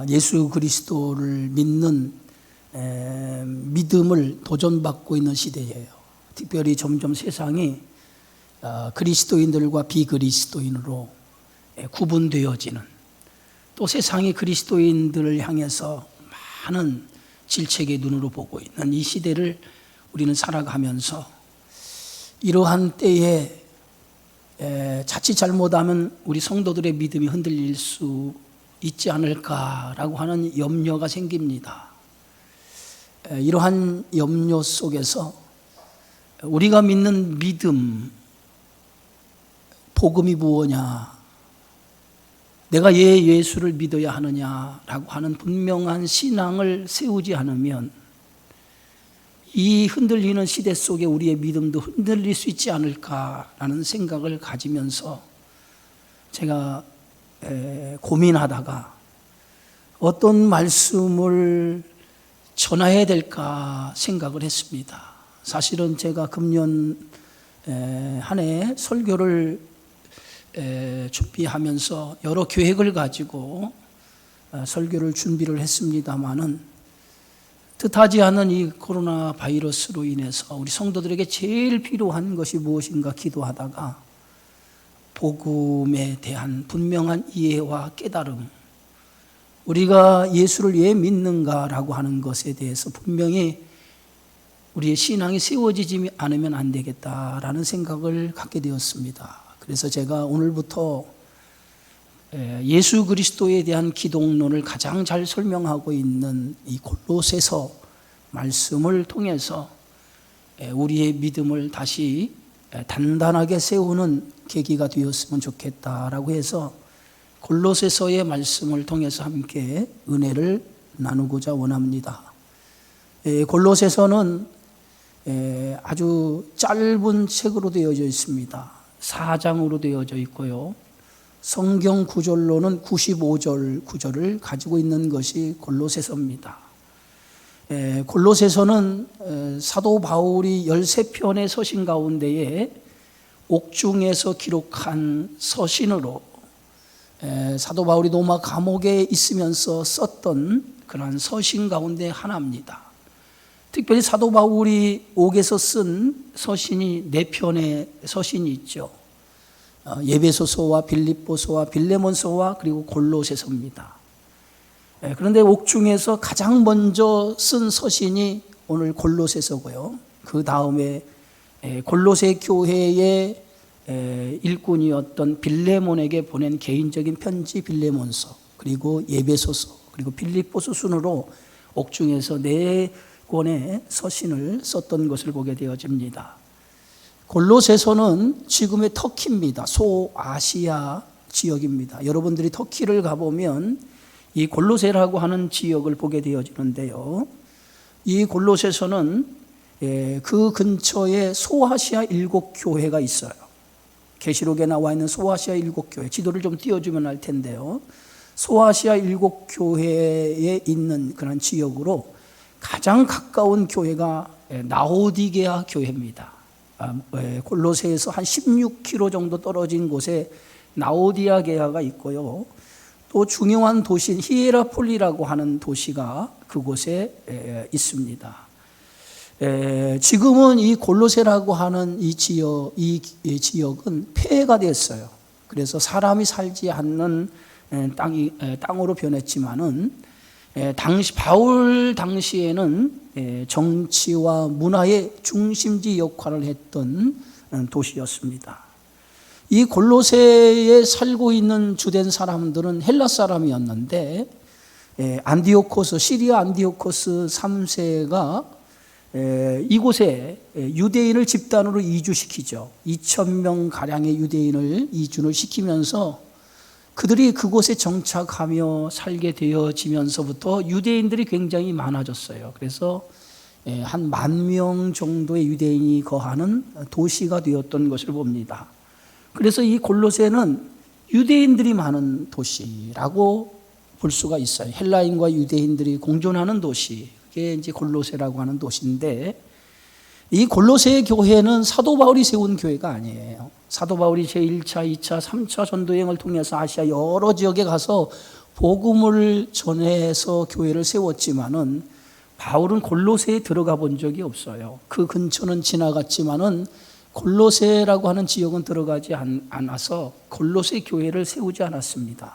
예수 그리스도를 믿는 믿음을 도전받고 있는 시대예요. 특별히 점점 세상이 그리스도인들과 비그리스도인으로 구분되어지는, 또 세상이 그리스도인들을 향해서 많은 질책의 눈으로 보고 있는 이 시대를 우리는 살아가면서 이러한 때에 자칫 잘못하면 우리 성도들의 믿음이 흔들릴 수 있지 않을까라고 하는 염려가 생깁니다. 이러한 염려 속에서 우리가 믿는 믿음, 복음이 무엇이냐, 내가 예수를 믿어야 하느냐라고 하는 분명한 신앙을 세우지 않으면 이 흔들리는 시대 속에 우리의 믿음도 흔들릴 수 있지 않을까라는 생각을 가지면서 제가 고민하다가 어떤 말씀을 전해야 될까 생각을 했습니다. 사실은 제가 금년 한 해 설교를 준비하면서 여러 계획을 가지고 설교를 준비를 했습니다마는 뜻하지 않은 이 코로나 바이러스로 인해서 우리 성도들에게 제일 필요한 것이 무엇인가 기도하다가 복음에 대한 분명한 이해와 깨달음, 우리가 예수를 왜 믿는가라고 하는 것에 대해서 분명히 우리의 신앙이 세워지지 않으면 안 되겠다라는 생각을 갖게 되었습니다. 그래서 제가 오늘부터 예수 그리스도에 대한 기독론을 가장 잘 설명하고 있는 이 골로새서 말씀을 통해서 우리의 믿음을 다시 단단하게 세우는 계기가 되었으면 좋겠다라고 해서 골로새서의 말씀을 통해서 함께 은혜를 나누고자 원합니다. 골로새서는 아주 짧은 책으로 되어져 있습니다. 4장으로 되어져 있고요. 성경 구절로는 95절 구절을 가지고 있는 것이 골로새서입니다. 골로새서는 사도 바울이 13편의 서신 가운데에 옥중에서 기록한 서신으로 사도 바울이 로마 감옥에 있으면서 썼던 그러한 서신 가운데 하나입니다. 특별히 사도 바울이 옥에서 쓴 서신이 4편의 서신이 있죠. 에베소서와 빌립보서와 빌레몬서와 그리고 골로새서입니다. 그런데 옥중에서 가장 먼저 쓴 서신이 오늘 골로새서고요. 그 다음에 골로새 교회의 일꾼이었던 빌레몬에게 보낸 개인적인 편지 빌레몬서, 그리고 에베소서, 그리고 빌립보서 순으로 옥중에서 4권의 서신을 썼던 것을 보게 되어집니다. 골로새서는 지금의 터키입니다. 소아시아 지역입니다. 여러분들이 터키를 가보면 이 골로새라고 하는 지역을 보게 되어지는데요. 이 골로새서는 그 근처에 소아시아 7교회가 있어요. 계시록에 나와 있는 소아시아 7교회, 지도를 좀 띄워주면 알 텐데요. 소아시아 7교회에 있는 그런 지역으로 가장 가까운 교회가 라오디게아 교회입니다. 골로새에서 한 16km 정도 떨어진 곳에 라오디게아가 있고요. 또 중요한 도시인 히에라폴리라고 하는 도시가 그곳에 있습니다. 지금은 이 골로새라고 하는 이 지역은 폐해가 됐어요. 그래서 사람이 살지 않는 땅으로 변했지만은 바울 당시에는 정치와 문화의 중심지 역할을 했던 도시였습니다. 이 골로새에 살고 있는 주된 사람들은 헬라 사람이었는데 시리아 안디오코스 3세가 이곳에 유대인을 집단으로 이주시키죠. 2,000명 가량의 유대인을 이주를 시키면서 그들이 그곳에 정착하며 살게 되어지면서부터 유대인들이 굉장히 많아졌어요. 그래서 한 10,000명 정도의 유대인이 거하는 도시가 되었던 것을 봅니다. 그래서 이 골로새는 유대인들이 많은 도시라고 볼 수가 있어요. 헬라인과 유대인들이 공존하는 도시, 그게 이제 골로새라고 하는 도시인데, 이 골로새 교회는 사도 바울이 세운 교회가 아니에요. 사도 바울이 제1차, 2차, 3차 전도여행을 통해서 아시아 여러 지역에 가서 복음을 전해서 교회를 세웠지만은 바울은 골로새에 들어가 본 적이 없어요. 그 근처는 지나갔지만은 골로새라고 하는 지역은 들어가지 않아서 골로새 교회를 세우지 않았습니다.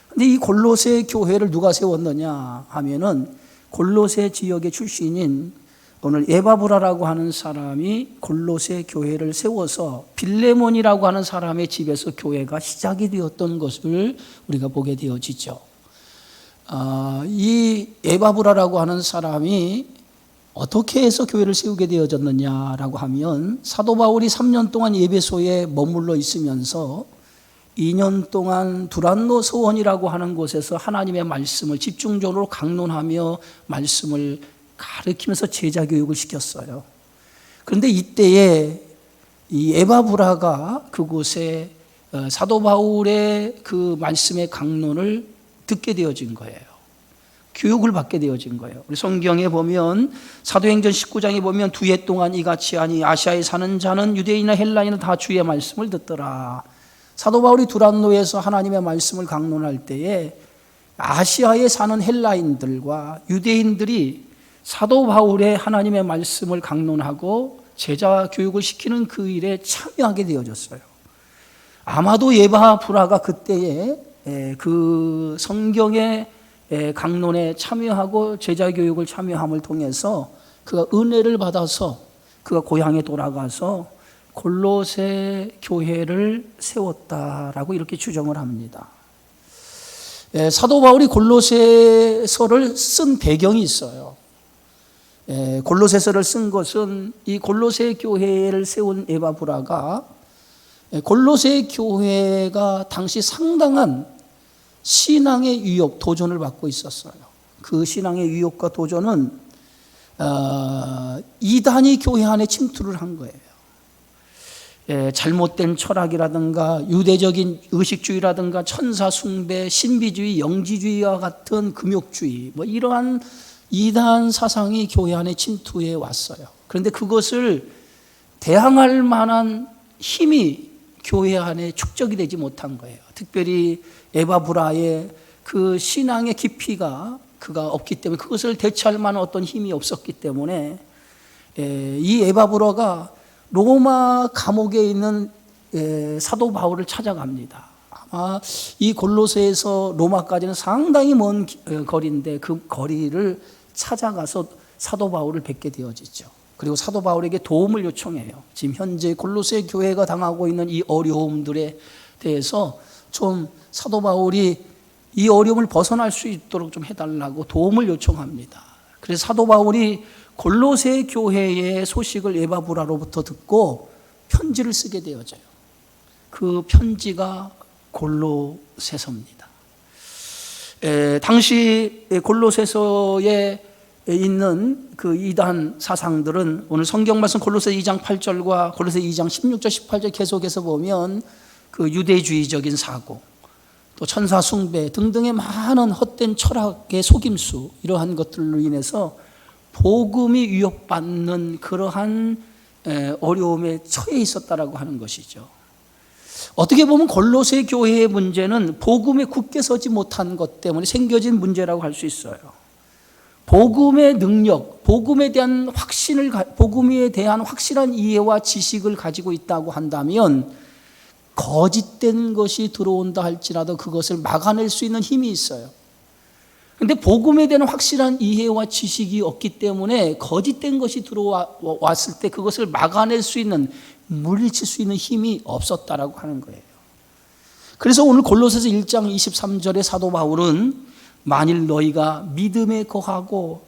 근데 이 골로새 교회를 누가 세웠느냐 하면은 골로새 지역의 출신인 오늘 에바브라라고 하는 사람이 골로새 교회를 세워서 빌레몬이라고 하는 사람의 집에서 교회가 시작이 되었던 것을 우리가 보게 되어지죠. 이 에바브라라고 하는 사람이 어떻게 해서 교회를 세우게 되어졌느냐라고 하면 사도 바울이 3년 동안 에베소에 머물러 있으면서 2년 동안 두란노 서원이라고 하는 곳에서 하나님의 말씀을 집중적으로 강론하며 말씀을 가르치면서 제자 교육을 시켰어요. 그런데 이때에 이 에바브라가 그곳에 사도 바울의 그 말씀의 강론을 듣게 되어진 거예요. 교육을 받게 되어진 거예요. 우리 성경에 보면 사도행전 19장에 보면 2해 동안 이같이 하니 아시아에 사는 자는 유대인이나 헬라인은 다 주의 말씀을 듣더라. 사도 바울이 두란노에서 하나님의 말씀을 강론할 때에 아시아에 사는 헬라인들과 유대인들이 사도 바울의 하나님의 말씀을 강론하고 제자 교육을 시키는 그 일에 참여하게 되어졌어요. 아마도 에바브라가 그때에 그 성경의 강론에 참여하고 제자 교육을 참여함을 통해서 그가 은혜를 받아서 그가 고향에 돌아가서 골로새 교회를 세웠다라고 이렇게 추정을 합니다. 사도 바울이 골로새서를 쓴 배경이 있어요. 골로새서를 쓴 것은 이 골로새 교회를 세운 에바브라가 골로새 교회가 당시 상당한 신앙의 위협, 도전을 받고 있었어요. 그 신앙의 위협과 도전은 이단이 교회 안에 침투를 한 거예요. 잘못된 철학이라든가 유대적인 의식주의라든가 천사 숭배, 신비주의, 영지주의와 같은 금욕주의, 뭐 이러한 이단 사상이 교회 안에 침투해 왔어요. 그런데 그것을 대항할 만한 힘이 교회 안에 축적이 되지 못한 거예요. 특별히 에바브라의 그 신앙의 깊이가 그가 없기 때문에 그것을 대체할 만한 어떤 힘이 없었기 때문에 이 에바브라가 로마 감옥에 있는 사도 바울을 찾아갑니다. 아마 이 골로새에서 로마까지는 상당히 먼 거리인데 그 거리를 찾아가서 사도 바울을 뵙게 되어지죠. 그리고 사도 바울에게 도움을 요청해요. 지금 현재 골로새 교회가 당하고 있는 이 어려움들에 대해서 좀 사도 바울이 이 어려움을 벗어날 수 있도록 좀 해달라고 도움을 요청합니다. 그래서 사도 바울이 골로새 교회의 소식을 에바브라로부터 듣고 편지를 쓰게 되어져요. 그 편지가 골로새서입니다. 당시 골로새서에 있는 그 이단 사상들은 오늘 성경 말씀 골로새 2장 8절과 골로새 2장 16절 18절 계속해서 보면 그 유대주의적인 사고, 또 천사 숭배 등등의 많은 헛된 철학의 속임수, 이러한 것들로 인해서 복음이 위협받는 그러한 어려움에 처해 있었다라고 하는 것이죠. 어떻게 보면 골로새 교회의 문제는 복음에 굳게 서지 못한 것 때문에 생겨진 문제라고 할 수 있어요. 복음의 능력, 복음에 대한 확실한 이해와 지식을 가지고 있다고 한다면 거짓된 것이 들어온다 할지라도 그것을 막아낼 수 있는 힘이 있어요. 그런데 복음에 대한 확실한 이해와 지식이 없기 때문에 거짓된 것이 들어왔을 때 그것을 막아낼 수 있는, 물리칠 수 있는 힘이 없었다라고 하는 거예요. 그래서 오늘 골로새서 1장 23절에 사도 바울은 만일 너희가 믿음에 거하고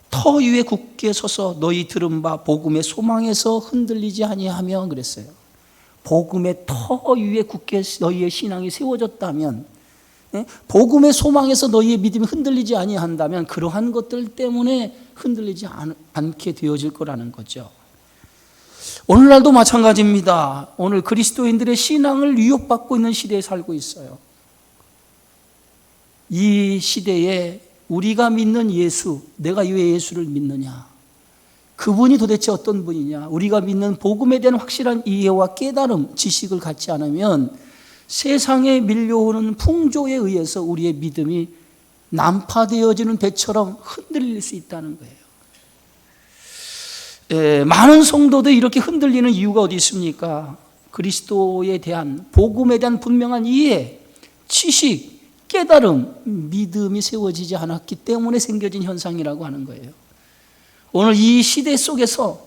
터 위에 굳게 서서 너희 들은 바 복음의 소망에서 흔들리지 아니하며 그랬어요. 복음의 터 위에 굳게 너희의 신앙이 세워졌다면, 복음의 소망에서 너희의 믿음이 흔들리지 아니한다면 그러한 것들 때문에 흔들리지 않게 되어질 거라는 거죠. 오늘날도 마찬가지입니다. 오늘 그리스도인들의 신앙을 위협받고 있는 시대에 살고 있어요. 이 시대에 우리가 믿는 예수, 내가 왜 예수를 믿느냐? 그분이 도대체 어떤 분이냐? 우리가 믿는 복음에 대한 확실한 이해와 깨달음, 지식을 갖지 않으면 세상에 밀려오는 풍조에 의해서 우리의 믿음이 난파되어지는 배처럼 흔들릴 수 있다는 거예요. 많은 성도들이 이렇게 흔들리는 이유가 어디 있습니까? 그리스도에 대한, 복음에 대한 분명한 이해, 지식, 깨달음, 믿음이 세워지지 않았기 때문에 생겨진 현상이라고 하는 거예요. 오늘 이 시대 속에서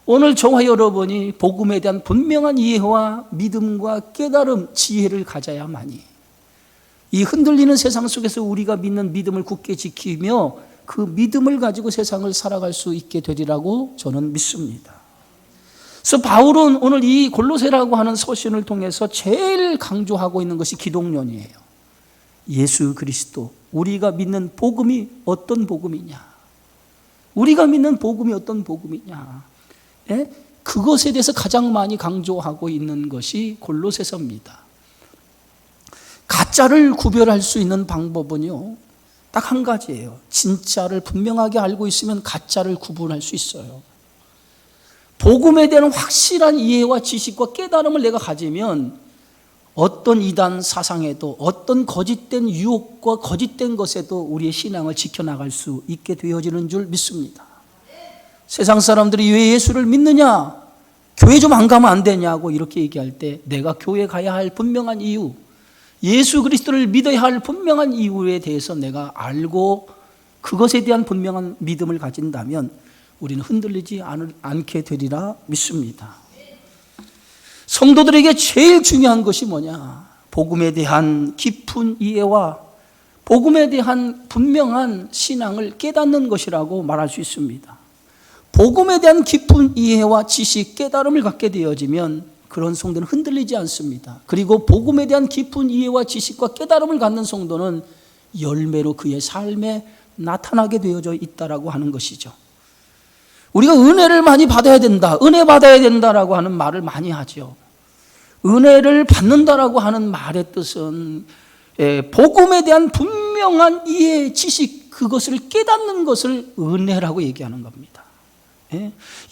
오늘 저와 여러분이 복음에 대한 분명한 이해와 믿음과 깨달음, 지혜를 가져야만이 이 흔들리는 세상 속에서 우리가 믿는 믿음을 굳게 지키며 그 믿음을 가지고 세상을 살아갈 수 있게 되리라고 저는 믿습니다. 그래서 바울은 오늘 이 골로새라고 하는 서신을 통해서 제일 강조하고 있는 것이 기독론이에요. 예수 그리스도, 우리가 믿는 복음이 어떤 복음이냐, 우리가 믿는 복음이 어떤 복음이냐, 그것에 대해서 가장 많이 강조하고 있는 것이 골로새서입니다. 가짜를 구별할 수 있는 방법은요, 딱 한 가지예요. 진짜를 분명하게 알고 있으면 가짜를 구분할 수 있어요. 복음에 대한 확실한 이해와 지식과 깨달음을 내가 가지면 어떤 이단 사상에도, 어떤 거짓된 유혹과 거짓된 것에도 우리의 신앙을 지켜나갈 수 있게 되어지는 줄 믿습니다. 세상 사람들이 왜 예수를 믿느냐, 교회 좀 안 가면 안 되냐고 이렇게 얘기할 때, 내가 교회 가야 할 분명한 이유, 예수 그리스도를 믿어야 할 분명한 이유에 대해서 내가 알고 그것에 대한 분명한 믿음을 가진다면 우리는 흔들리지 않게 되리라 믿습니다. 성도들에게 제일 중요한 것이 뭐냐? 복음에 대한 깊은 이해와 복음에 대한 분명한 신앙을 깨닫는 것이라고 말할 수 있습니다. 복음에 대한 깊은 이해와 지식, 깨달음을 갖게 되어지면 그런 성도는 흔들리지 않습니다. 그리고 복음에 대한 깊은 이해와 지식과 깨달음을 갖는 성도는 열매로 그의 삶에 나타나게 되어져 있다라고 하는 것이죠. 우리가 은혜를 많이 받아야 된다, 은혜 받아야 된다라고 하는 말을 많이 하죠. 은혜를 받는다라고 하는 말의 뜻은 복음에 대한 분명한 이해, 지식, 그것을 깨닫는 것을 은혜라고 얘기하는 겁니다.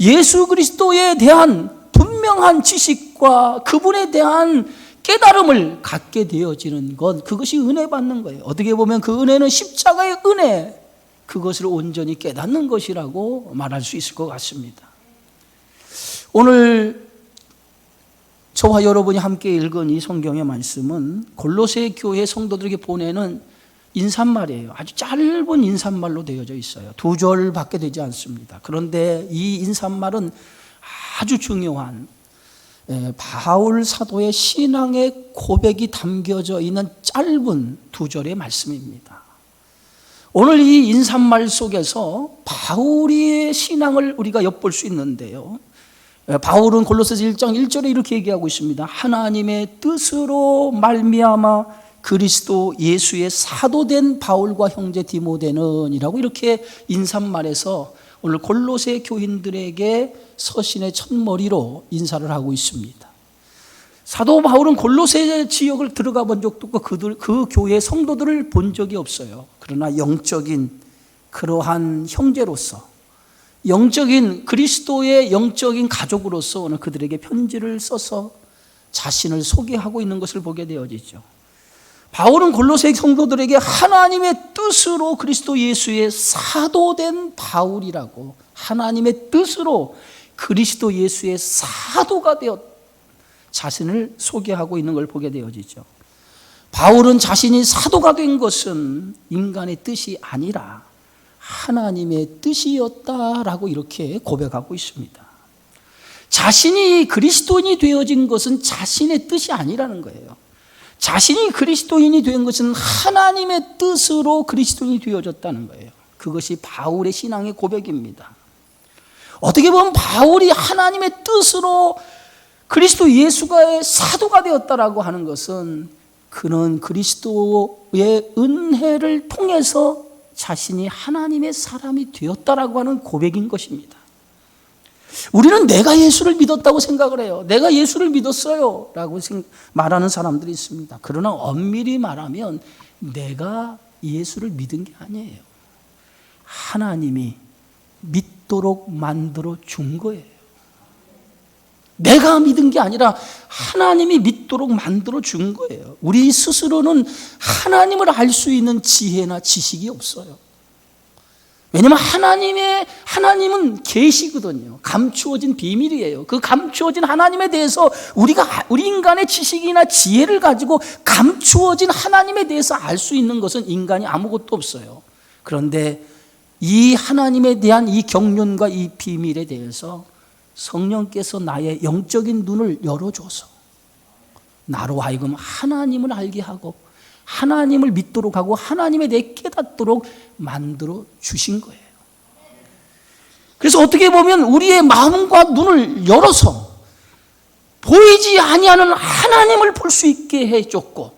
예수 그리스도에 대한 분명한 지식과 그분에 대한 깨달음을 갖게 되어지는 것, 그것이 은혜 받는 거예요. 어떻게 보면 그 은혜는 십자가의 은혜, 그것을 온전히 깨닫는 것이라고 말할 수 있을 것 같습니다. 오늘 저와 여러분이 함께 읽은 이 성경의 말씀은 골로새 교회 성도들에게 보내는 인사말이에요. 아주 짧은 인사말로 되어져 있어요. 2절밖에 되지 않습니다. 그런데 이 인사말은 아주 중요한 바울 사도의 신앙의 고백이 담겨져 있는 짧은 2절의 말씀입니다. 오늘 이 인사말 속에서 바울의 신앙을 우리가 엿볼 수 있는데요. 바울은 골로새서 1장 1절에 이렇게 얘기하고 있습니다. 하나님의 뜻으로 말미암아 그리스도 예수의 사도된 바울과 형제 디모데는 이라고 이렇게 인사말에서 오늘 골로새 교인들에게 서신의 첫머리로 인사를 하고 있습니다. 사도 바울은 골로새 지역을 들어가 본 적도 없고 그 교회 성도들을 본 적이 없어요. 그러나 영적인 그러한 형제로서, 영적인 그리스도의 영적인 가족으로서 오늘 그들에게 편지를 써서 자신을 소개하고 있는 것을 보게 되어지죠. 바울은 골로새 성도들에게 하나님의 뜻으로 그리스도 예수의 사도된 바울이라고, 하나님의 뜻으로 그리스도 예수의 사도가 되었 자신을 소개하고 있는 걸 보게 되어지죠. 바울은 자신이 사도가 된 것은 인간의 뜻이 아니라 하나님의 뜻이었다라고 이렇게 고백하고 있습니다. 자신이 그리스도인이 되어진 것은 자신의 뜻이 아니라는 거예요. 자신이 그리스도인이 된 것은 하나님의 뜻으로 그리스도인이 되어졌다는 거예요. 그것이 바울의 신앙의 고백입니다. 어떻게 보면 바울이 하나님의 뜻으로 그리스도 예수가의 사도가 되었다라고 하는 것은 그는 그리스도의 은혜를 통해서 자신이 하나님의 사람이 되었다라고 하는 고백인 것입니다. 우리는 내가 예수를 믿었다고 생각을 해요. 내가 예수를 믿었어요 라고 말하는 사람들이 있습니다. 그러나 엄밀히 말하면 내가 예수를 믿은 게 아니에요. 하나님이 믿도록 만들어 준 거예요. 내가 믿은 게 아니라 하나님이 믿도록 만들어 준 거예요. 우리 스스로는 하나님을 알 수 있는 지혜나 지식이 없어요. 왜냐하면 하나님은 계시거든요. 감추어진 비밀이에요. 그 감추어진 하나님에 대해서 우리 인간의 지식이나 지혜를 가지고 감추어진 하나님에 대해서 알 수 있는 것은 인간이 아무것도 없어요. 그런데 이 하나님에 대한 이 경륜과 이 비밀에 대해서 성령께서 나의 영적인 눈을 열어줘서 나로 하여금 하나님을 알게 하고 하나님을 믿도록 하고 하나님에 대해 깨닫도록 만들어 주신 거예요. 그래서 어떻게 보면 우리의 마음과 눈을 열어서 보이지 아니하는 하나님을 볼 수 있게 해줬고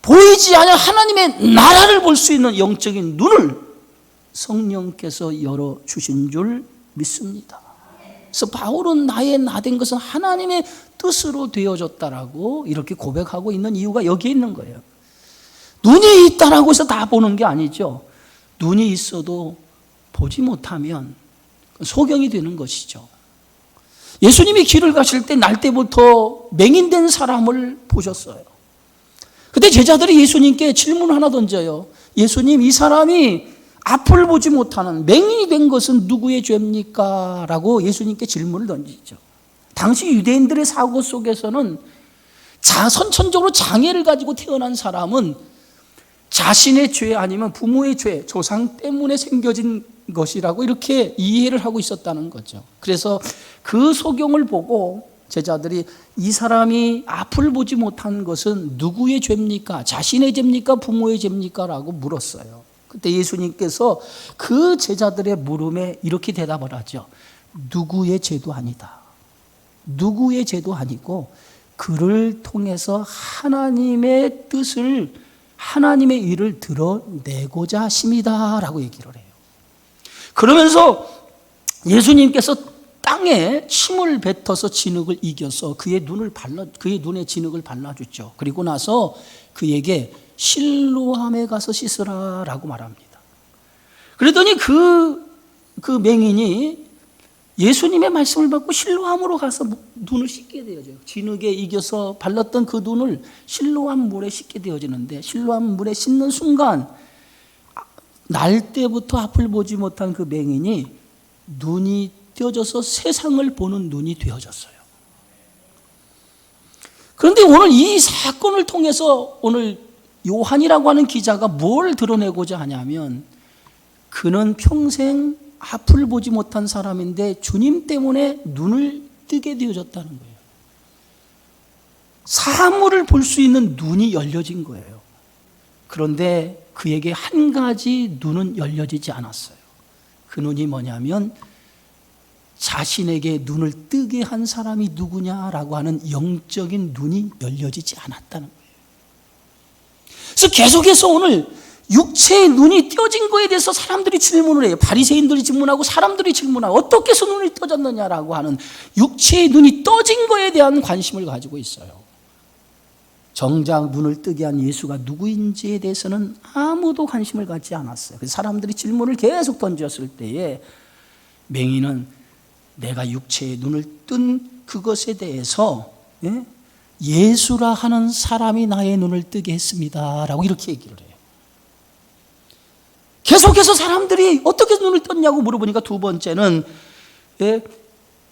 보이지 아니하는 하나님의 나라를 볼 수 있는 영적인 눈을 성령께서 열어주신 줄 믿습니다. 그래서 바울은 나의 나 된 것은 하나님의 뜻으로 되어졌다라고 이렇게 고백하고 있는 이유가 여기에 있는 거예요. 눈이 있다라고 해서 다 보는 게 아니죠. 눈이 있어도 보지 못하면 소경이 되는 것이죠. 예수님이 길을 가실 때 날 때부터 맹인된 사람을 보셨어요. 그때 제자들이 예수님께 질문 하나 던져요. 예수님, 이 사람이 앞을 보지 못하는 맹인이 된 것은 누구의 죄입니까? 라고 예수님께 질문을 던지죠. 당시 유대인들의 사고 속에서는 선천적으로 장애를 가지고 태어난 사람은 자신의 죄 아니면 부모의 죄, 조상 때문에 생겨진 것이라고 이렇게 이해를 하고 있었다는 거죠. 그래서 그 소경을 보고 제자들이 이 사람이 앞을 보지 못한 것은 누구의 죄입니까? 자신의 죄입니까? 부모의 죄입니까? 라고 물었어요. 그때 예수님께서 그 제자들의 물음에 이렇게 대답을 하죠. 누구의 죄도 아니다. 누구의 죄도 아니고 그를 통해서 하나님의 뜻을 하나님의 일을 드러내고자 하심이다 라고 얘기를 해요. 그러면서 예수님께서 땅에 침을 뱉어서 진흙을 이겨서 그의 눈에 진흙을 발라주죠. 그리고 나서 그에게 실로암에 가서 씻으라 라고 말합니다. 그랬더니 그 맹인이 예수님의 말씀을 받고 실로암으로 가서 눈을 씻게 되어져요. 진흙에 이겨서 발랐던 그 눈을 실로암 물에 씻게 되어지는데 실로암 물에 씻는 순간 날 때부터 앞을 보지 못한 그 맹인이 눈이 띄어져서 세상을 보는 눈이 되어졌어요. 그런데 오늘 이 사건을 통해서 오늘 요한이라고 하는 기자가 뭘 드러내고자 하냐면 그는 평생 앞을 보지 못한 사람인데 주님 때문에 눈을 뜨게 되어졌다는 거예요. 사물을 볼 수 있는 눈이 열려진 거예요. 그런데 그에게 한 가지 눈은 열려지지 않았어요. 그 눈이 뭐냐면 자신에게 눈을 뜨게 한 사람이 누구냐라고 하는 영적인 눈이 열려지지 않았다는 거예요. 그래서 계속해서 오늘 육체의 눈이 띄어진 거에 대해서 사람들이 질문을 해요. 바리새인들이 질문하고 사람들이 질문하고 어떻게 해서 눈이 떠졌느냐라고 하는 육체의 눈이 떠진 거에 대한 관심을 가지고 있어요. 정작 눈을 뜨게 한 예수가 누구인지에 대해서는 아무도 관심을 갖지 않았어요. 그래서 사람들이 질문을 계속 던졌을 때에 맹인은 내가 육체의 눈을 뜬 그것에 대해서 예수라 하는 사람이 나의 눈을 뜨게 했습니다 라고 이렇게 얘기를 해요. 계속해서 사람들이 어떻게 눈을 떴냐고 물어보니까 두 번째는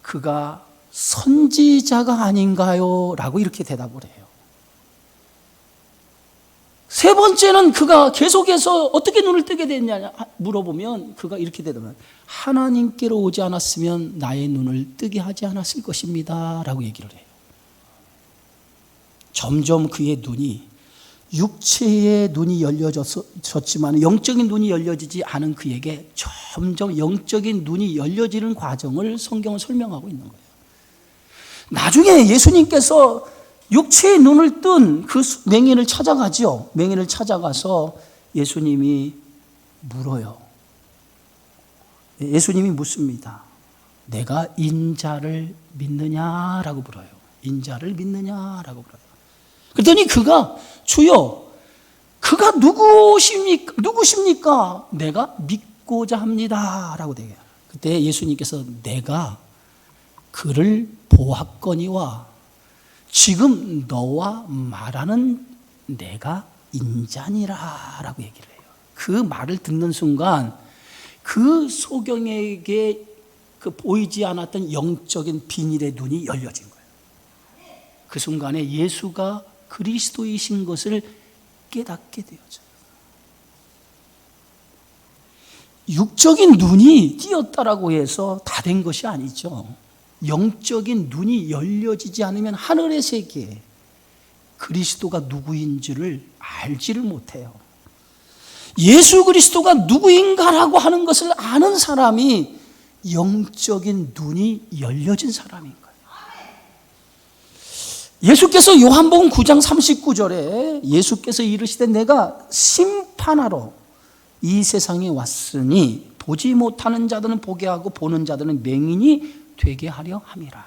그가 선지자가 아닌가요? 라고 이렇게 대답을 해요. 세 번째는 그가 계속해서 어떻게 눈을 뜨게 됐냐 물어보면 그가 이렇게 대답해요. 하나님께로 오지 않았으면 나의 눈을 뜨게 하지 않았을 것입니다 라고 얘기를 해요. 점점 그의 눈이 육체의 눈이 열려졌지만 영적인 눈이 열려지지 않은 그에게 점점 영적인 눈이 열려지는 과정을 성경은 설명하고 있는 거예요. 나중에 예수님께서 육체의 눈을 뜬 그 맹인을 찾아가죠. 맹인을 찾아가서 예수님이 물어요. 예수님이 묻습니다. 내가 인자를 믿느냐라고 물어요. 인자를 믿느냐라고 물어요. 그랬더니 그가 주여 그가 누구십니까? 내가 믿고자 합니다 라고 대해요. 그때 예수님께서 내가 그를 보았거니와 지금 너와 말하는 내가 인자니라 라고 얘기를 해요. 그 말을 듣는 순간 그 소경에게 그 보이지 않았던 영적인 비닐의 눈이 열려진 거예요. 그 순간에 예수가 그리스도이신 것을 깨닫게 되어져요. 육적인 눈이 띄었다라고 해서 다 된 것이 아니죠. 영적인 눈이 열려지지 않으면 하늘의 세계에 그리스도가 누구인지를 알지를 못해요. 예수 그리스도가 누구인가라고 하는 것을 아는 사람이 영적인 눈이 열려진 사람인 거예요. 예수께서 요한복음 9장 39절에 예수께서 이르시되 내가 심판하러 이 세상에 왔으니 보지 못하는 자들은 보게 하고 보는 자들은 맹인이 되게 하려 함이라.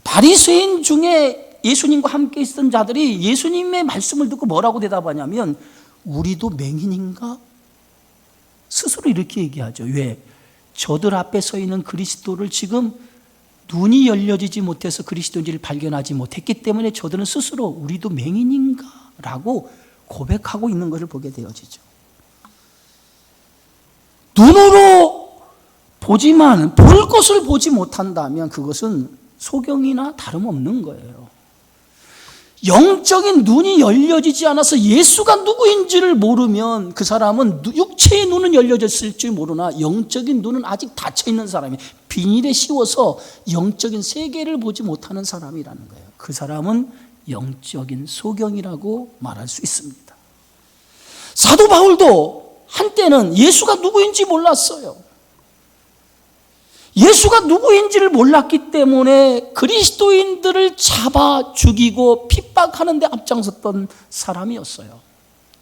바리새인 중에 예수님과 함께 있었던 자들이 예수님의 말씀을 듣고 뭐라고 대답하냐면 우리도 맹인인가? 스스로 이렇게 얘기하죠. 왜? 저들 앞에 서 있는 그리스도를 지금 눈이 열려지지 못해서 그리스도인지를 발견하지 못했기 때문에 저들은 스스로 우리도 맹인인가? 라고 고백하고 있는 것을 보게 되어지죠. 눈으로 보지만 볼 것을 보지 못한다면 그것은 소경이나 다름없는 거예요. 영적인 눈이 열려지지 않아서 예수가 누구인지를 모르면 그 사람은 육체의 눈은 열려졌을지 모르나 영적인 눈은 아직 닫혀있는 사람이 비닐에 씌워서 영적인 세계를 보지 못하는 사람이라는 거예요. 그 사람은 영적인 소경이라고 말할 수 있습니다. 사도 바울도 한때는 예수가 누구인지 몰랐어요. 예수가 누구인지를 몰랐기 때문에 그리스도인들을 잡아 죽이고 핍박하는 데 앞장섰던 사람이었어요.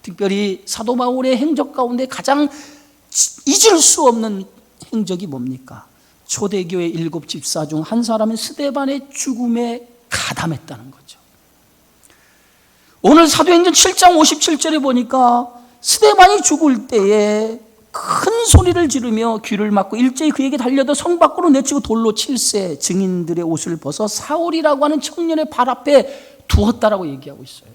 특별히 사도 바울의 행적 가운데 가장 잊을 수 없는 행적이 뭡니까? 초대교회 7집사 중 한 사람인 스데반의 죽음에 가담했다는 거죠. 오늘 사도행전 7장 57절에 보니까 스데반이 죽을 때에 큰 소리를 지르며 귀를 막고 일제히 그에게 달려들어 성 밖으로 내치고 돌로 칠세 증인들의 옷을 벗어 사울이라고 하는 청년의 발 앞에 두었다라고 얘기하고 있어요.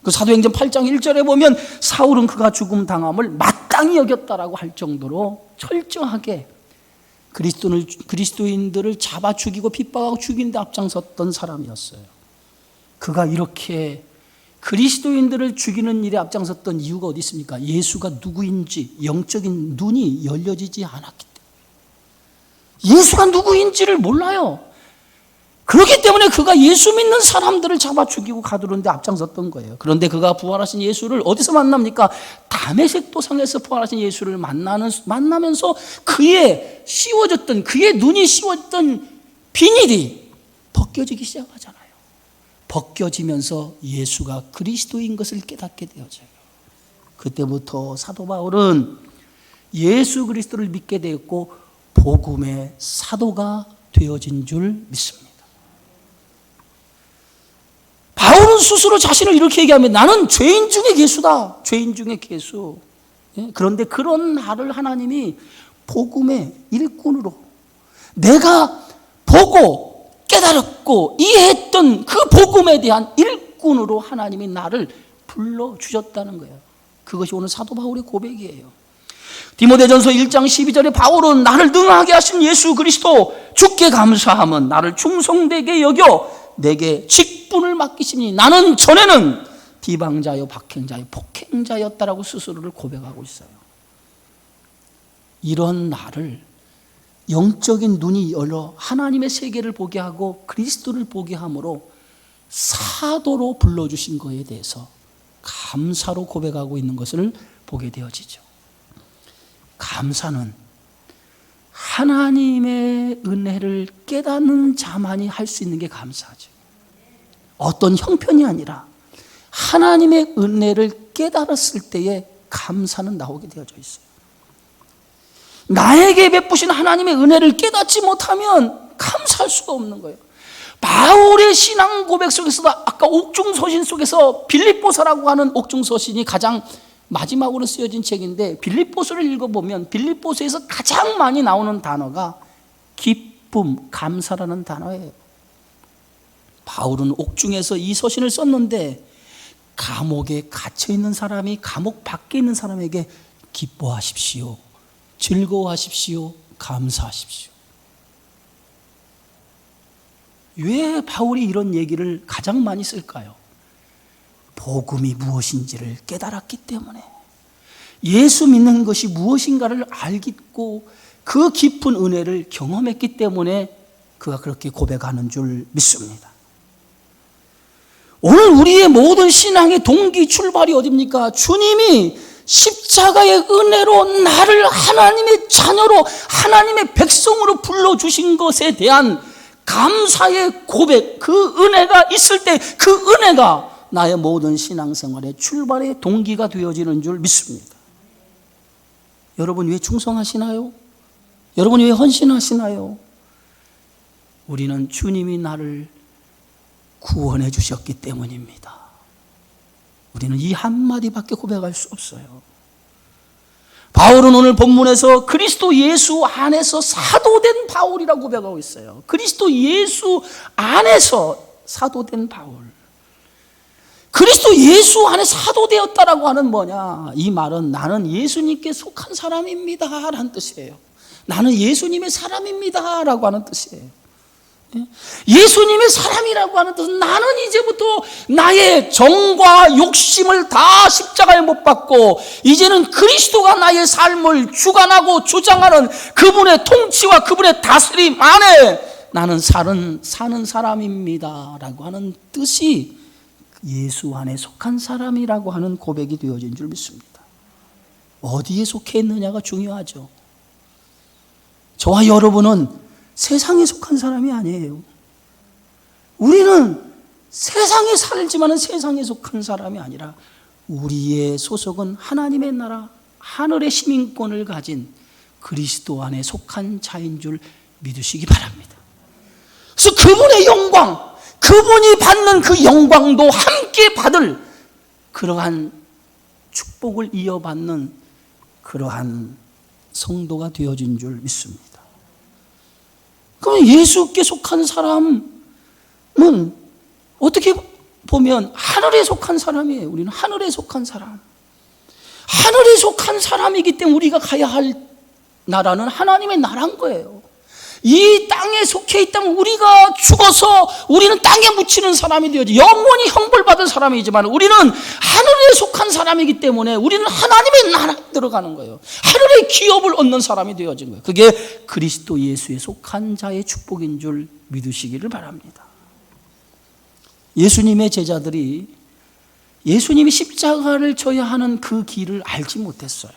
그 사도행전 8장 1절에 보면 사울은 그가 죽음 당함을 마땅히 여겼다라고 할 정도로 철저하게 그리스도인들을 잡아 죽이고 핍박하고 죽이는 데 앞장섰던 사람이었어요. 그가 이렇게 그리스도인들을 죽이는 일에 앞장섰던 이유가 어디 있습니까? 예수가 누구인지 영적인 눈이 열려지지 않았기 때문에. 예수가 누구인지를 몰라요. 그렇기 때문에 그가 예수 믿는 사람들을 잡아 죽이고 가두는 데 앞장섰던 거예요. 그런데 그가 부활하신 예수를 어디서 만납니까? 다메섹 도상에서 부활하신 예수를 만나면서 그의 눈이 씌워졌던 비닐이 벗겨지기 시작하잖아요. 벗겨지면서 예수가 그리스도인 것을 깨닫게 되어져요. 그때부터 사도 바울은 예수 그리스도를 믿게 되었고 복음의 사도가 되어진 줄 믿습니다. 바울은 스스로 자신을 이렇게 얘기합니다. 나는 죄인 중에 괴수다. 죄인 중에 괴수. 그런데 그런 나를 하나님이 복음의 일꾼으로 내가 보고 깨달았고 이해했던 그 복음에 대한 일꾼으로 하나님이 나를 불러주셨다는 거예요. 그것이 오늘 사도 바울의 고백이에요. 디모데전서 1장 12절에 바울은 나를 능하게 하신 예수 그리스도 주께 감사함은 나를 충성되게 여겨 내게 직분을 맡기시니 나는 전에는 비방자요 박행자요 폭행자였다라고 스스로를 고백하고 있어요. 이런 나를 영적인 눈이 열려 하나님의 세계를 보게 하고 그리스도를 보게 함으로 사도로 불러주신 것에 대해서 감사로 고백하고 있는 것을 보게 되어지죠. 감사는 하나님의 은혜를 깨닫는 자만이 할 수 있는 게 감사하죠. 어떤 형편이 아니라 하나님의 은혜를 깨달았을 때에 감사는 나오게 되어져 있어요. 나에게 베푸신 하나님의 은혜를 깨닫지 못하면 감사할 수가 없는 거예요. 바울의 신앙 고백 속에서도 아까 옥중서신 속에서 빌립보서라고 하는 옥중서신이 가장 마지막으로 쓰여진 책인데 빌립보서를 읽어보면 빌립보서에서 가장 많이 나오는 단어가 기쁨, 감사라는 단어예요. 바울은 옥중에서 이 서신을 썼는데 감옥에 갇혀 있는 사람이 감옥 밖에 있는 사람에게 기뻐하십시오, 즐거워하십시오, 감사하십시오. 왜 바울이 이런 얘기를 가장 많이 쓸까요? 복음이 무엇인지를 깨달았기 때문에, 예수 믿는 것이 무엇인가를 알겠고 그 깊은 은혜를 경험했기 때문에 그가 그렇게 고백하는 줄 믿습니다. 오늘 우리의 모든 신앙의 동기 출발이 어디입니까? 주님이 십자가의 은혜로 나를 하나님의 자녀로, 하나님의 백성으로 불러주신 것에 대한 감사의 고백, 그 은혜가 있을 때 그 은혜가 나의 모든 신앙생활의 출발의 동기가 되어지는 줄 믿습니다. 여러분 왜 충성하시나요? 여러분 왜 헌신하시나요? 우리는 주님이 나를 구원해 주셨기 때문입니다. 우리는 이 한마디밖에 고백할 수 없어요. 바울은 오늘 본문에서 그리스도 예수 안에서 사도된 바울이라고 고백하고 있어요. 그리스도 예수 안에서 사도된 바울. 그리스도 예수 안에 사도되었다라고 하는 뭐냐? 이 말은 나는 예수님께 속한 사람입니다 라는 뜻이에요. 나는 예수님의 사람입니다 라고 하는 뜻이에요. 예수님의 사람이라고 하는 뜻은 나는 이제부터 나의 정과 욕심을 다 십자가에 못 박고 이제는 그리스도가 나의 삶을 주관하고 주장하는 그분의 통치와 그분의 다스림 안에 나는 사는 사람입니다 라고 하는 뜻이 예수 안에 속한 사람이라고 하는 고백이 되어진 줄 믿습니다. 어디에 속해 있느냐가 중요하죠. 저와 여러분은 세상에 속한 사람이 아니에요. 우리는 세상에 살지만 세상에 속한 사람이 아니라 우리의 소속은 하나님의 나라, 하늘의 시민권을 가진 그리스도 안에 속한 자인 줄 믿으시기 바랍니다. 그래서 그분의 영광, 그분이 받는 그 영광도 함께 받을 그러한 축복을 이어받는 그러한 성도가 되어진 줄 믿습니다. 그럼 예수께 속한 사람은 어떻게 보면 하늘에 속한 사람이에요. 우리는 하늘에 속한 사람. 하늘에 속한 사람이기 때문에 우리가 가야 할 나라는 하나님의 나라인 거예요. 이 땅에 속해 있다면 우리가 죽어서 우리는 땅에 묻히는 사람이 되어지 영원히 형벌받을 사람이지만 우리는 하늘에 속한 사람이기 때문에 우리는 하나님의 나라에 들어가는 거예요. 하늘의 기업을 얻는 사람이 되어진 거예요. 그게 그리스도 예수에 속한 자의 축복인 줄 믿으시기를 바랍니다. 예수님의 제자들이 예수님이 십자가를 져야 하는 그 길을 알지 못했어요.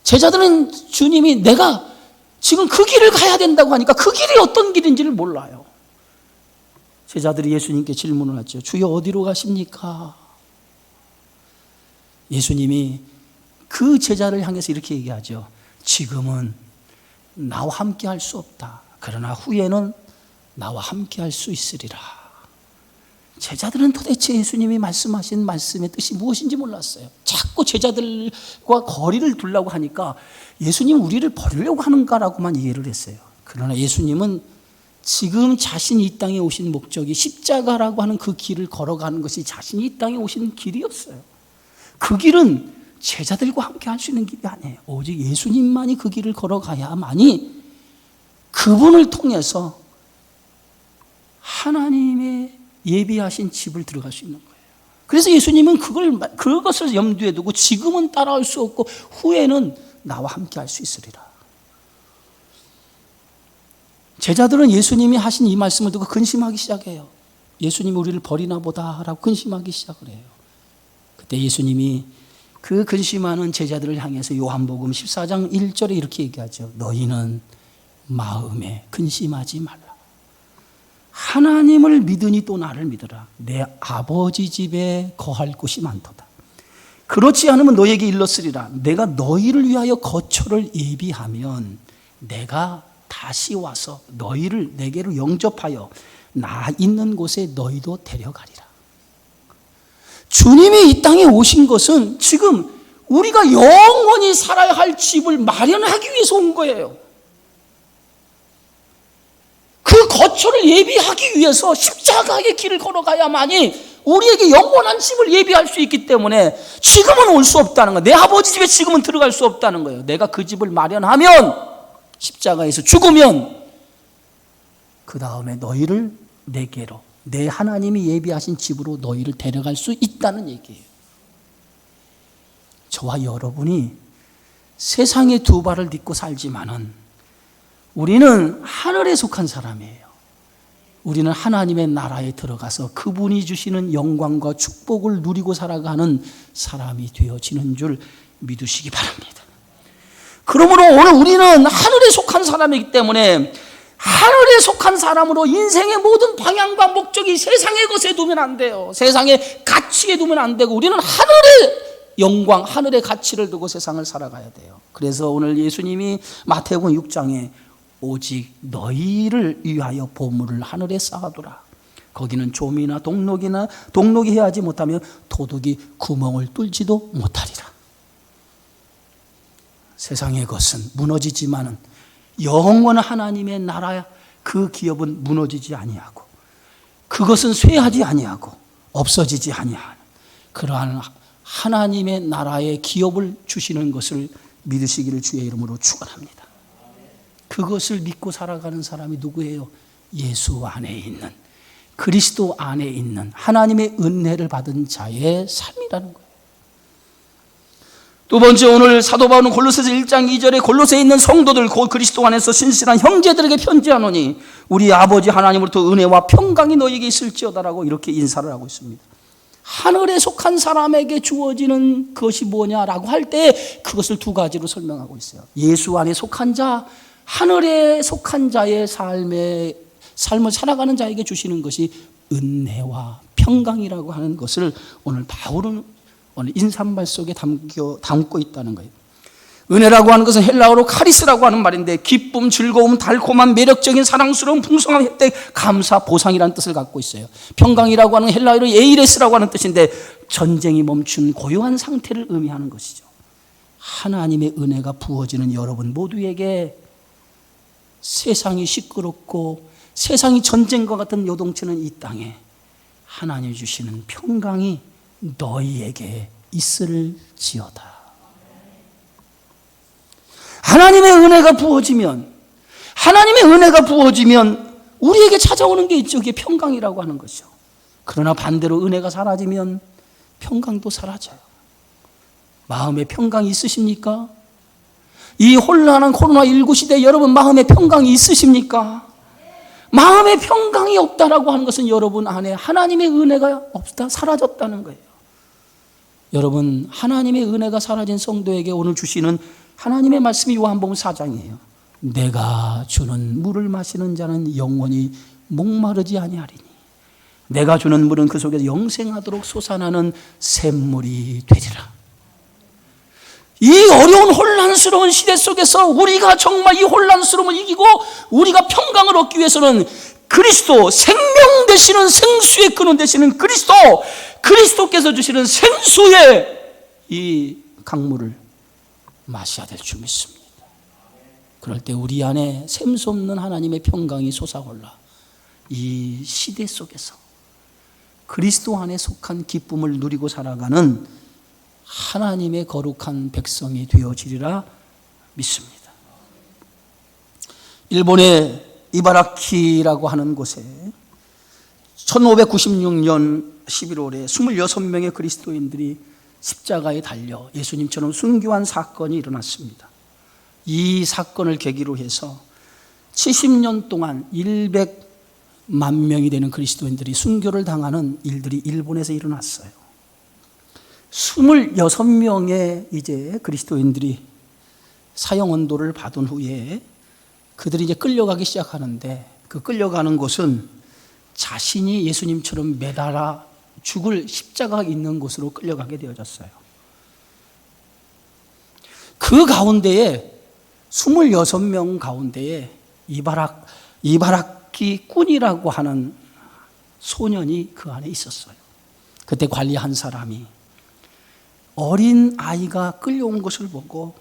제자들은 주님이 내가 지금 그 길을 가야 된다고 하니까 그 길이 어떤 길인지를 몰라요. 제자들이 예수님께 질문을 하죠. 주여 어디로 가십니까? 예수님이 그 제자를 향해서 이렇게 얘기하죠. 지금은 나와 함께 할 수 없다. 그러나 후에는 나와 함께 할 수 있으리라. 제자들은 도대체 예수님이 말씀하신 말씀의 뜻이 무엇인지 몰랐어요. 자꾸 제자들과 거리를 두려고 하니까 예수님 우리를 버리려고 하는가라고만 이해를 했어요. 그러나 예수님은 지금 자신이 이 땅에 오신 목적이 십자가라고 하는 그 길을 걸어가는 것이 자신이 이 땅에 오신 길이었어요. 그 길은 제자들과 함께 할 수 있는 길이 아니에요. 오직 예수님만이 그 길을 걸어가야만이 그분을 통해서 하나님의 예비하신 집을 들어갈 수 있는 거예요. 그래서 예수님은 그것을 염두에 두고 지금은 따라올 수 없고 후에는 나와 함께 할 수 있으리라. 제자들은 예수님이 하신 이 말씀을 듣고 근심하기 시작해요. 예수님이 우리를 버리나 보다라고 근심하기 시작을 해요. 그때 예수님이 그 근심하는 제자들을 향해서 요한복음 14장 1절에 이렇게 얘기하죠. 너희는 마음에 근심하지 말라. 하나님을 믿으니 또 나를 믿으라. 내 아버지 집에 거할 곳이 많도다. 그렇지 않으면 너에게 일렀으리라. 내가 너희를 위하여 거처를 예비하면 내가 다시 와서 너희를 내게로 영접하여 나 있는 곳에 너희도 데려가리라. 주님이 이 땅에 오신 것은 지금 우리가 영원히 살아야 할 집을 마련하기 위해서 온 거예요. 거처를 예비하기 위해서 십자가의 길을 걸어가야만이 우리에게 영원한 집을 예비할 수 있기 때문에 지금은 올 수 없다는 거예요. 내 아버지 집에 지금은 들어갈 수 없다는 거예요. 내가 그 집을 마련하면, 십자가에서 죽으면, 그 다음에 너희를 내게로, 내 하나님이 예비하신 집으로 너희를 데려갈 수 있다는 얘기예요. 저와 여러분이 세상의 두 발을 딛고 살지만은 우리는 하늘에 속한 사람이에요. 우리는 하나님의 나라에 들어가서 그분이 주시는 영광과 축복을 누리고 살아가는 사람이 되어지는 줄 믿으시기 바랍니다. 그러므로 오늘 우리는 하늘에 속한 사람이기 때문에 하늘에 속한 사람으로 인생의 모든 방향과 목적이 세상의 것에 두면 안 돼요. 세상의 가치에 두면 안 되고 우리는 하늘의 영광, 하늘의 가치를 두고 세상을 살아가야 돼요. 그래서 오늘 예수님이 마태복음 6장에 오직 너희를 위하여 보물을 하늘에 쌓아두라. 거기는 좀이나 동록이 해하지 못하면 도둑이 구멍을 뚫지도 못하리라. 세상의 것은 무너지지만은 영원한 하나님의 나라, 그 기업은 무너지지 아니하고 그것은 쇠하지 아니하고 없어지지 아니하는 그러한 하나님의 나라의 기업을 주시는 것을 믿으시기를 주의 이름으로 축원합니다. 그것을 믿고 살아가는 사람이 누구예요? 예수 안에 있는, 그리스도 안에 있는 하나님의 은혜를 받은 자의 삶이라는 거예요. 두 번째, 오늘 사도 바울은 골로새서 1장 2절에 골로새에 있는 성도들 곧 그리스도 안에서 신실한 형제들에게 편지하노니 우리 아버지 하나님으로부터 은혜와 평강이 너희에게 있을지어다라고 이렇게 인사를 하고 있습니다. 하늘에 속한 사람에게 주어지는 것이 뭐냐라고 할 때 그것을 두 가지로 설명하고 있어요. 예수 안에 속한 자, 하늘에 속한 자의 삶을 살아가는 자에게 주시는 것이 은혜와 평강이라고 하는 것을 오늘 바울은 오늘 인사말 속에 담고 있다는 거예요. 은혜라고 하는 것은 헬라어로 카리스라고 하는 말인데 기쁨, 즐거움, 달콤한 매력적인 사랑스러운 풍성한 혜택, 감사, 보상이라는 뜻을 갖고 있어요. 평강이라고 하는 헬라어로 에이레스라고 하는 뜻인데 전쟁이 멈춘 고요한 상태를 의미하는 것이죠. 하나님의 은혜가 부어지는 여러분 모두에게 세상이 시끄럽고 세상이 전쟁과 같은 요동치는 이 땅에 하나님이 주시는 평강이 너희에게 있을지어다. 하나님의 은혜가 부어지면 우리에게 찾아오는 게 있죠. 그게 평강이라고 하는 것이죠. 그러나 반대로 은혜가 사라지면 평강도 사라져요. 마음에 평강이 있으십니까? 이 혼란한 코로나19 시대에 여러분 마음에 평강이 있으십니까? 마음에 평강이 없다라고 하는 것은 여러분 안에 하나님의 은혜가 없다, 사라졌다는 거예요. 여러분, 하나님의 은혜가 사라진 성도에게 오늘 주시는 하나님의 말씀이 요한복음 4장이에요. 내가 주는 물을 마시는 자는 영원히 목마르지 아니하리니 내가 주는 물은 그 속에서 영생하도록 솟아나는 샘물이 되리라. 이 어려운 혼란스러운 시대 속에서 우리가 정말 이 혼란스러움을 이기고 우리가 평강을 얻기 위해서는 그리스도, 생명 되시는 생수의 근원 되시는 그리스도께서 주시는 생수의 이 강물을 마셔야 될 줄 믿습니다. 그럴 때 우리 안에 샘수 없는 하나님의 평강이 솟아올라 이 시대 속에서 그리스도 안에 속한 기쁨을 누리고 살아가는 하나님의 거룩한 백성이 되어지리라 믿습니다. 일본의 이바라키라고 하는 곳에 1596년 11월에 26명의 그리스도인들이 십자가에 달려 예수님처럼 순교한 사건이 일어났습니다. 이 사건을 계기로 해서 70년 동안 100만 명이 되는 그리스도인들이 순교를 당하는 일들이 일본에서 일어났어요. 26명의 이제 그리스도인들이 사형 언도를 받은 후에 그들이 이제 끌려가기 시작하는데 그 끌려가는 곳은 자신이 예수님처럼 매달아 죽을 십자가가 있는 곳으로 끌려가게 되어졌어요. 그 가운데에 26명 가운데에 이바라키 꾼이라고 하는 소년이 그 안에 있었어요. 그때 관리한 사람이 어린 아이가 끌려온 것을 보고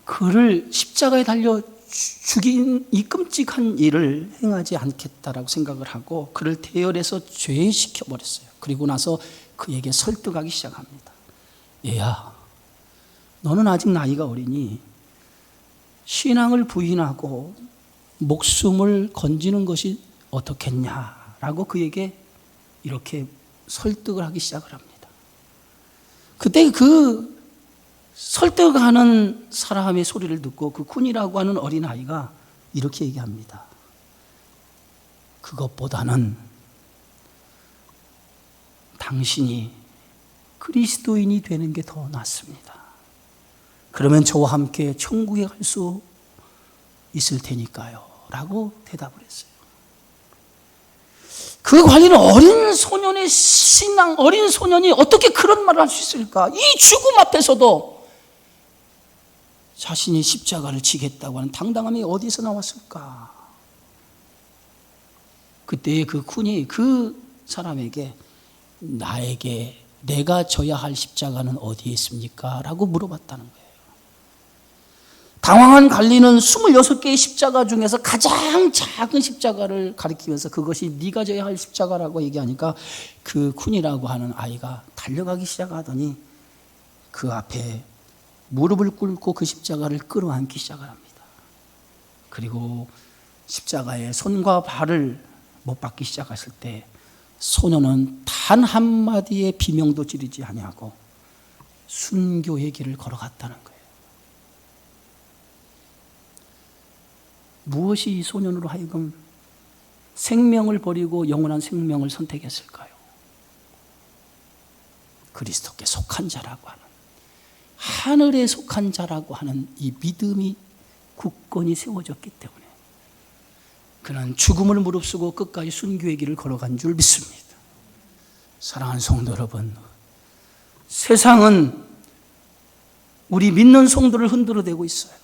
그를 십자가에 달려 죽인 이 끔찍한 일을 행하지 않겠다라고 생각을 하고 그를 대열해서 죄시켜 버렸어요. 그리고 나서 그에게 설득하기 시작합니다. 얘야, 너는 아직 나이가 어리니 신앙을 부인하고 목숨을 건지는 것이 어떻겠냐라고 그에게 이렇게 설득을 하기 시작을 합니다. 그때 그 설득하는 사람의 소리를 듣고 그 쿤이라고 하는 어린아이가 이렇게 얘기합니다. 그것보다는 당신이 그리스도인이 되는 게 더 낫습니다. 그러면 저와 함께 천국에 갈 수 있을 테니까요 라고 대답을 했어요. 그 관리는 어린 소년의 신앙, 어린 소년이 어떻게 그런 말을 할 수 있을까? 이 죽음 앞에서도 자신이 십자가를 지겠다고 하는 당당함이 어디서 나왔을까? 그때의 그 쿤이 그 사람에게 나에게 내가 져야 할 십자가는 어디에 있습니까? 라고 물어봤다는 거예요. 당황한 갈리는 26개의 십자가 중에서 가장 작은 십자가를 가리키면서 그것이 네가 져야 할 십자가라고 얘기하니까 그 쿤이라고 하는 아이가 달려가기 시작하더니 그 앞에 무릎을 꿇고 그 십자가를 끌어안기 시작을 합니다. 그리고 십자가에 손과 발을 못 박기 시작했을 때 소녀는 단 한마디의 비명도 지르지 아니하고 순교의 길을 걸어갔다는 거예요. 무엇이 이 소년으로 하여금 생명을 버리고 영원한 생명을 선택했을까요? 그리스도께 속한 자라고 하는, 하늘에 속한 자라고 하는 이 믿음이 굳건히 세워졌기 때문에 그는 죽음을 무릅쓰고 끝까지 순교의 길을 걸어간 줄 믿습니다. 사랑하는 성도 여러분, 세상은 우리 믿는 성도를 흔들어대고 있어요.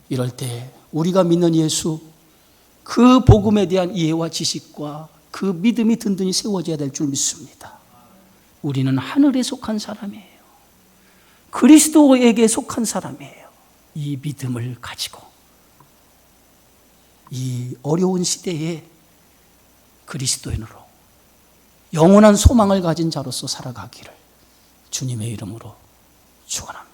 이럴 때 우리가 믿는 예수, 그 복음에 대한 이해와 지식과 그 믿음이 든든히 세워져야 될 줄 믿습니다. 우리는 하늘에 속한 사람이에요. 그리스도에게 속한 사람이에요. 이 믿음을 가지고 이 어려운 시대에 그리스도인으로 영원한 소망을 가진 자로서 살아가기를 주님의 이름으로 축원합니다.